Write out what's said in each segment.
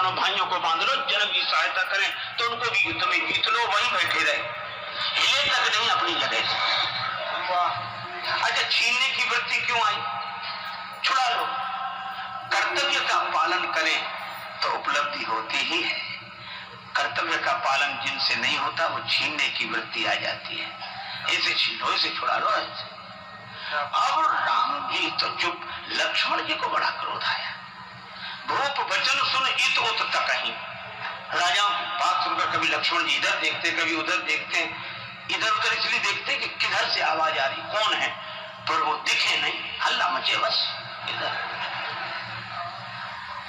दोनों भाइयों को बांध लो, जनक जी सहायता करें तो उनको भी युद्ध में जीत लो, वहीं बैठे रहे, हिले तक नहीं अपनी जगह से। अच्छा, छीनने की वृत्ति क्यों आई? छुड़ा लो। कर्तव्य का पालन करें तो उपलब्धि होती ही है। कर्तव्य का पालन जिनसे नहीं होता वो छीनने की वृत्ति आ जाती है। इसे छीन लो, इसे छुड़ा लो। अब राम जी तो चुप, लक्ष्मण जी को बड़ा क्रोध आया। भूप वचन सुन इत उत तकहीं। राजाओं की बात सुनकर कभी लक्ष्मण जी इधर देखते, कभी उधर देखते। इधर उधर इसलिए देखते कि किधर से आवाज आ रही, कौन है, पर वो दिखे नहीं, हल्ला मचे बस इधर।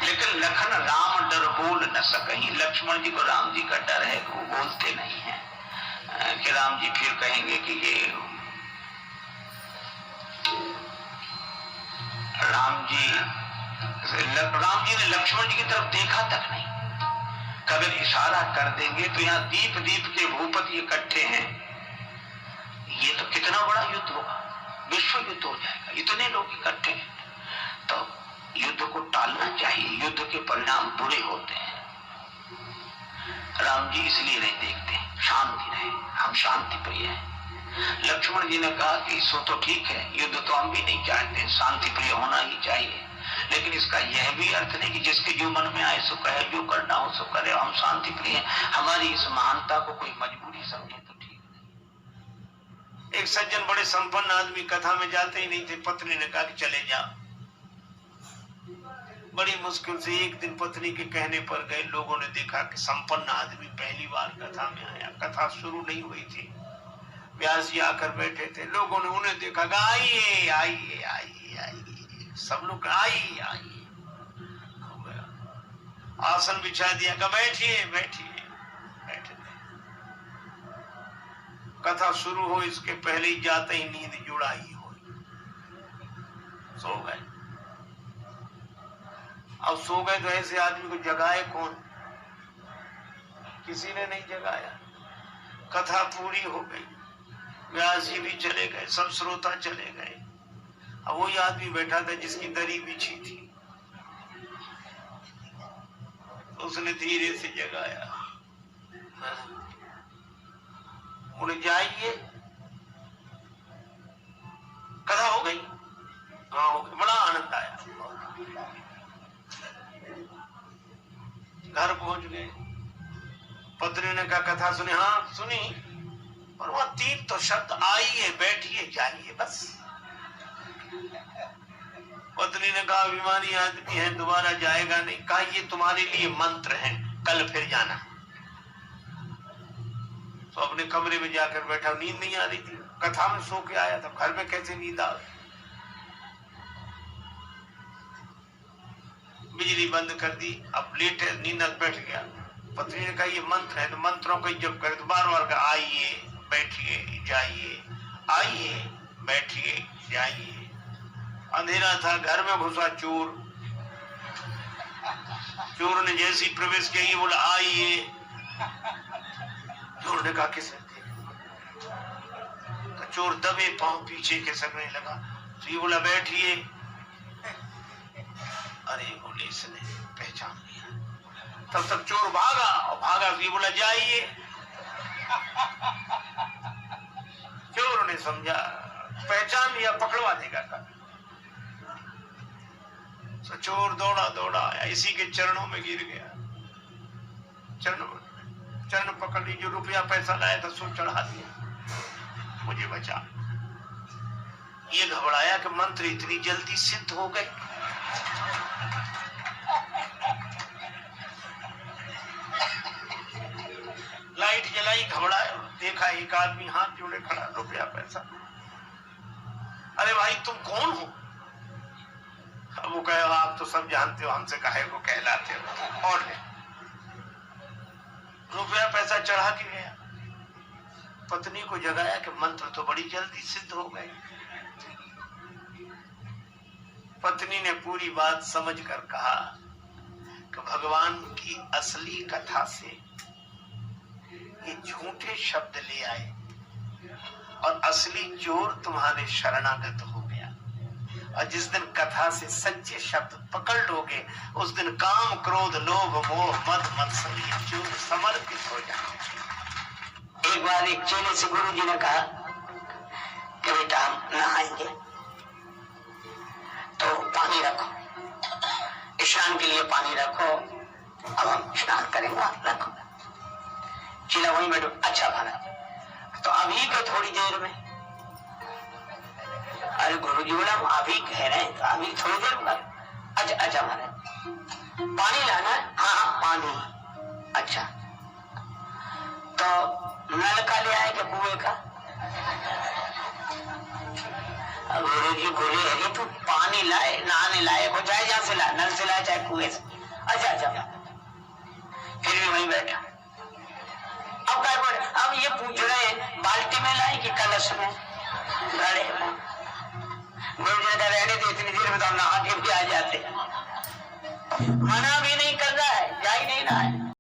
लेकिन लखन राम डर बोल न सकहीं। लक्ष्मण जी को राम जी का डर है, वो बोलते नहीं है कि राम जी फिर कहेंगे कि ये राम जी ने लक्ष्मण जी की तरफ देखा तक नहीं। कभी इशारा कर देंगे तो यहाँ दीप दीप के भूपति इकट्ठे हैं, ये तो कितना बड़ा युद्ध होगा, विश्व युद्ध हो जाएगा, इतने लोग इकट्ठे हैं। तो युद्ध को टालना चाहिए, युद्ध के परिणाम बुरे होते हैं। राम जी इसलिए नहीं देखते, शांति रहे, हम शांति प्रिय हैं। लक्ष्मण जी ने कहा कि सो तो ठीक है, युद्ध तो हम भी नहीं चाहते, शांति प्रिय होना ही चाहिए, लेकिन इसका यह भी अर्थ नहीं कि जिसके जो मन में आए सो कहे, जो करना हो सो करे, हम शांति प्रिय हैं। हमारी इस महानता को कोई मजबूरी समझे तो ठीक नहीं। एक सज्जन बड़े संपन्न आदमी कथा में जाते ही नहीं थे, पत्नी ने कहा कि चले जाओ। बड़ी मुश्किल से एक दिन पत्नी के कहने पर गए। लोगों ने देखा कि संपन्न आदमी पहली बार कथा में आया। कथा शुरू नहीं हुई थी, व्यास जी आकर बैठे थे। लोगों ने उन्हें देखा, आइए आइए आइए आइए, सब लोग आइए आइए। आसन बिछा दिया, कहा बैठिए बैठिए बैठे। कथा शुरू हो इसके पहले ही जाते ही नींद जुड़ाई हो, सो गए। अब सो गए तो ऐसे आदमी को जगाए कौन? किसी ने नहीं जगाया। कथा पूरी हो गई, व्यास जी भी चले गए, सब श्रोता चले गए। अब वही आदमी बैठा था जिसकी दरी बिछी थी, तो उसने धीरे से जगाया, उन्हें जाइए, कथा हो गई। हाँ हो गई, बड़ा आनंद आया। घर पहुंच गए, पत्नी ने कहा कथा सुनी? हाँ सुनी, और वह 3 तो शब्द, आइए बैठिए जाइए, बस। पत्नी ने कहा अभिमानी आदमी है, दोबारा जाएगा नहीं। कहा ये तुम्हारे लिए मंत्र है, कल फिर जाना। तो अपने कमरे में जाकर बैठा, नींद नहीं आ रही थी, कथा में सो के आया था, घर में कैसे नींद आ? बिजली बंद कर दी, अब लेटे, नींद बैठ गया। पत्नी ने कहा ये मंत्र है, तो मंत्रों को जब करे तो बार बार कहा आइए बैठिए जाइए, आइए बैठिए जाइए। अंधेरा था, घर में घुसा चोर। चोर ने जैसे ही प्रवेश किया, ये बोला आइए। चोर ने कहा किसे? तो चोर दबे पांव पीछे खिसकने लगा, तो ये बोला बैठिए। अरे बोले इसने पहचान लिया। तब तक चोर भागा, और भागा तो ये बोला जाइए। चोर ने समझा पहचान लिया, पकड़वा देगा कल। तो चोर दौड़ा दौड़ा आया, इसी के चरणों में गिर गया। चरण पकड़ ली, जो रुपया पैसा लाया था सो चढ़ा दिया, मुझे बचा। ये घबराया कि मंत्र इतनी जल्दी सिद्ध हो गए। लाइट जलाई, घबराया, देखा एक आदमी हाथ जोड़े खड़ा, रुपया पैसा। अरे भाई तुम कौन हो? अब वो कहे आप तो सब जानते हो, हमसे काहे को कहलाते हो, और रुपया पैसा चढ़ा के गया। पत्नी को जगाया कि मंत्र तो बड़ी जल्दी सिद्ध हो गए। पत्नी ने पूरी बात समझकर कहा कि भगवान की असली कथा से ये झूठे शब्द ले आए और असली चोर तुम्हारे शरणागत हो गया। और जिस दिन कथा से सच्चे शब्द पकड़ लोगे उस दिन काम क्रोध लोभ मोह मद मत्सर्य चूर समर्पित हो जाओगे। एक बार एक चेले से गुरु जी ने कहा कि बेटा हम नहाएंगे तो पानी रखो, स्नान के लिए पानी रखो, अब हम स्नान करेंगे, रखो। चेला वहीं बैठो, अच्छा महाराज तो अभी तो थोड़ी देर में। अरे गुरु जी बोला हम अभी कह रहे हैं तो अभी थोड़ी देर में। अच्छा अच्छा महाराज पानी लाना है? हाँ पानी। अच्छा तो नल का ले आए कि कुएं का? गुरु जी बोले अरे तू पानी लाए, नहाने लायक हो जाए, जहां से लाए, नल से लाए चाहे कुएं से। अच्छा अच्छा फिर भी वहीं बैठा। अब क्या बोले, अब ये पूछ रहे हैं बाल्टी में लाए कि कलश में, घड़े में? गुरु जी ने रहने दे, इतनी देर में तो हम नहा के भी आ जाते। मना भी नहीं कर रहा है, जा ही नहीं रहा है।